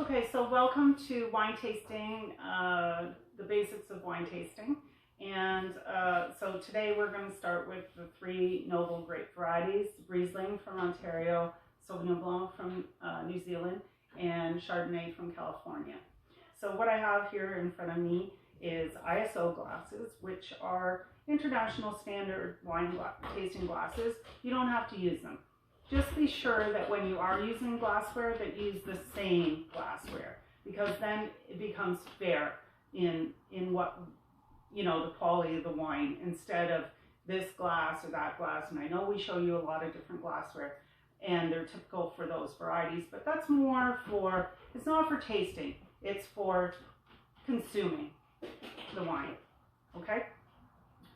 Okay, so welcome to wine tasting, the basics of wine tasting. And so today we're going to start with the three noble grape varieties: Riesling from Ontario, Sauvignon Blanc from New Zealand, and Chardonnay from California. So what I have here in front of me is ISO glasses, which are international standard wine tasting glasses. You don't have to use them. Just be sure that when you are using glassware that you use the same glassware, because then it becomes fair in what, you know, the quality of the wine, instead of this glass or that glass. And I know we show you a lot of different glassware and they're typical for those varieties, but that's more for, it's not for tasting, it's for consuming the wine. Okay,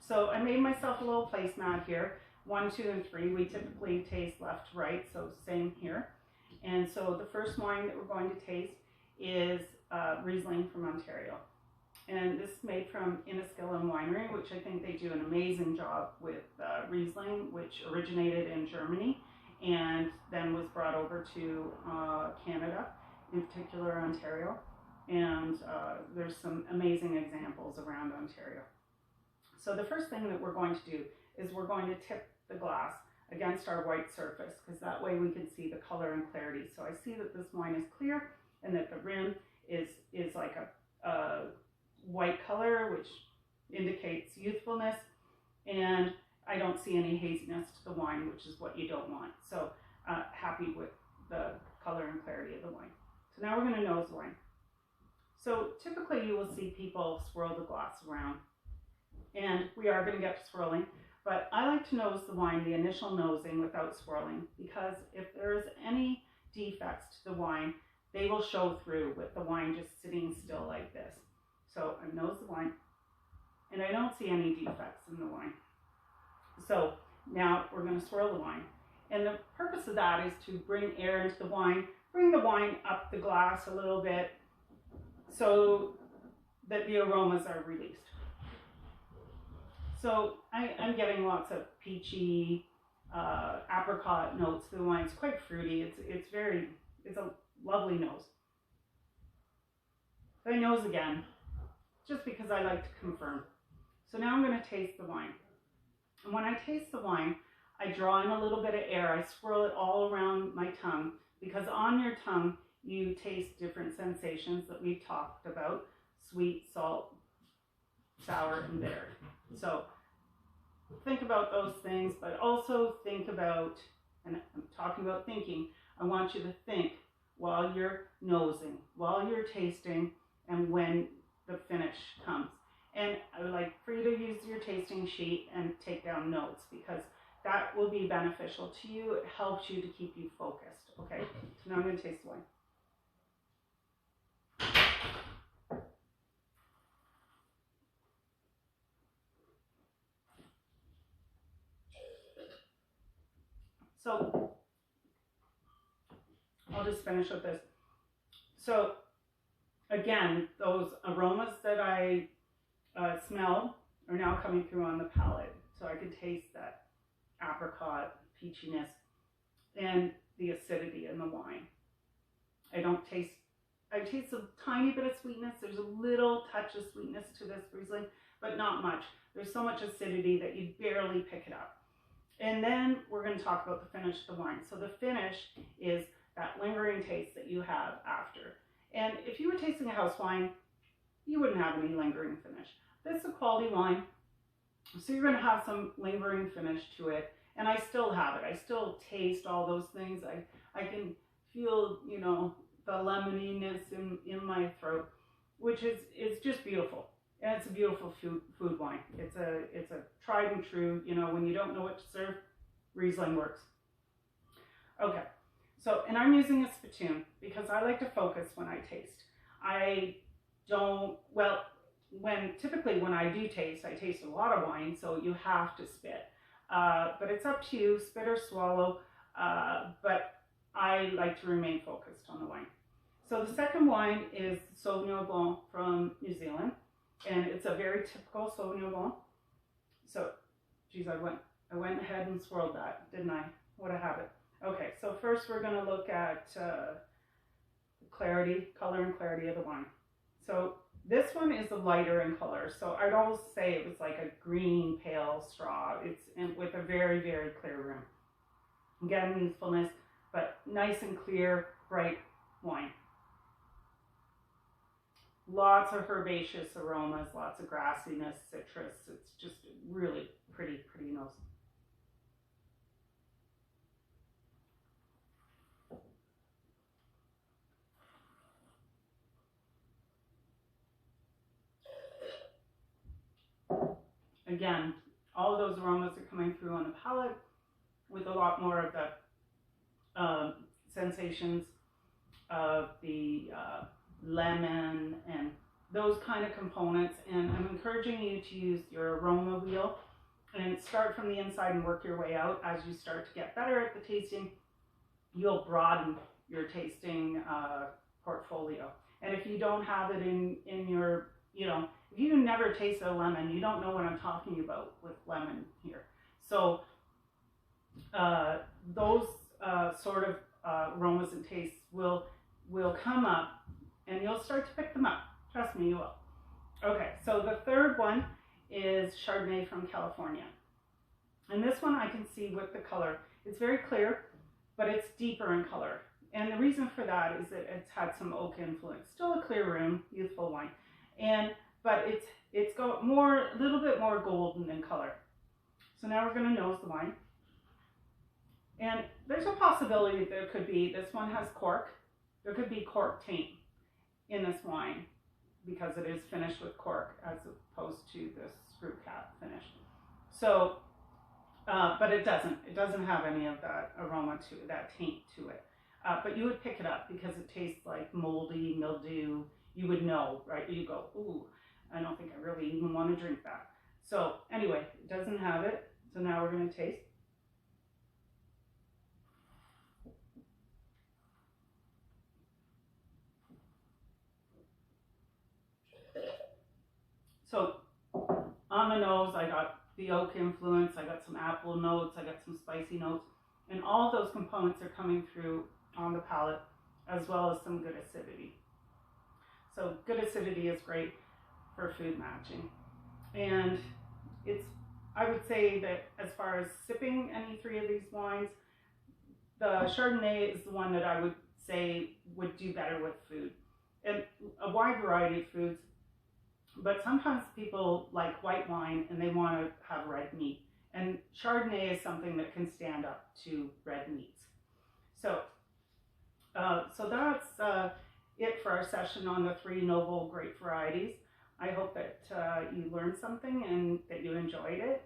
so I made myself a little placemat here. 1, 2, and 3, we typically taste left to right, so same here. And so the first wine that we're going to taste is Riesling from Ontario. And this is made from Inniskillen Winery, which I think they do an amazing job with Riesling, which originated in Germany and then was brought over to Canada, in particular Ontario. And there's some amazing examples around Ontario. So the first thing that we're going to do is we're going to tip the glass against our white surface, because that way we can see the color and clarity. So I see that this wine is clear and that the rim is like a white color, which indicates youthfulness, and I don't see any haziness to the wine, which is what you don't want. So happy with the color and clarity of the wine. So now we're going to nose the wine. So typically you will see people swirl the glass around, and we are going to get to swirling. But I like to nose the wine, the initial nosing, without swirling, because if there's any defects to the wine, they will show through with the wine just sitting still like this. So I nose the wine, and I don't see any defects in the wine. So now we're going to swirl the wine. And the purpose of that is to bring air into the wine, bring the wine up the glass a little bit so that the aromas are released. So I'm getting lots of peachy, apricot notes to the wine. It's quite fruity. It's a lovely nose. So I nose again, just because I like to confirm. So now I'm going to taste the wine. And when I taste the wine, I draw in a little bit of air. I swirl it all around my tongue, because on your tongue, you taste different sensations that we've talked about: sweet, salt, sour, and bitter. So think about those things, but also think about, and I'm talking about thinking, I want you to think while you're nosing, while you're tasting, and when the finish comes. And I would like for you to use your tasting sheet and take down notes, because that will be beneficial to you. It helps you to keep you focused. Okay, so now I'm going to taste the wine. So I'll just finish with this. So again, those aromas that I smelled are now coming through on the palate. So I can taste that apricot peachiness and the acidity in the wine. I taste a tiny bit of sweetness. There's a little touch of sweetness to this Riesling, but not much. There's so much acidity that you barely pick it up. And then we're going to talk about the finish of the wine. So the finish is that lingering taste that you have after. And if you were tasting a house wine, you wouldn't have any lingering finish. This is a quality wine, so you're going to have some lingering finish to it. And I still have it. I still taste all those things. I can feel, you know, the lemoniness in my throat, which is just beautiful. And it's a beautiful food wine. It's a tried and true, you know, when you don't know what to serve, Riesling works. Okay, so, and I'm using a spittoon because I like to focus when I taste. I don't, well, typically when I do taste, I taste a lot of wine, so you have to spit. But it's up to you, spit or swallow, but I like to remain focused on the wine. So the second wine is Sauvignon Blanc from New Zealand. And it's a very typical Sauvignon Blanc. So, geez, I went ahead and swirled that, didn't I? What a habit. Okay, so first we're going to look at the clarity, color and clarity of the wine. So this one is lighter in color. So I'd almost say it was like a green pale straw. It's with a very, very clear rim. Again, youthfulness, but nice and clear, bright wine. Lots of herbaceous aromas, lots of grassiness, citrus. It's just really pretty nose. Again, all of those aromas are coming through on the palate with a lot more of the sensations of the lemon and those kind of components. And I'm encouraging you to use your aroma wheel and start from the inside and work your way out. As you start to get better at the tasting, you'll broaden your tasting portfolio. And if you don't have it in your, if you never tasted a lemon, you don't know what I'm talking about with lemon here. So those sort of aromas and tastes will come up, and you'll start to pick them up. Trust me, you will. Okay, so the third one is Chardonnay from California. And this one I can see with the color. It's very clear, but it's deeper in color. And the reason for that is that it's had some oak influence. Still a clear room, youthful wine. But it's got a little bit more golden in color. So now we're going to nose the wine. And there's a possibility that there could be, this one has cork. There could be cork taint in this wine because it is finished with cork as opposed to this screw cap finish. So, but it doesn't have any of that aroma to it, that taint to it. But you would pick it up because it tastes like moldy, mildew. You would know, right? You go, ooh, I don't think I really even want to drink that. So anyway, it doesn't have it. So now we're going to taste. So on the nose, I got the oak influence, I got some apple notes, I got some spicy notes, and all those components are coming through on the palate, as well as some good acidity. So good acidity is great for food matching. And I would say that as far as sipping any three of these wines, the Chardonnay is the one that I would say would do better with food. And a wide variety of foods, but sometimes people like white wine and they want to have red meat. And Chardonnay is something that can stand up to red meats. So that's it for our session on the 3 noble grape varieties. I hope that you learned something and that you enjoyed it.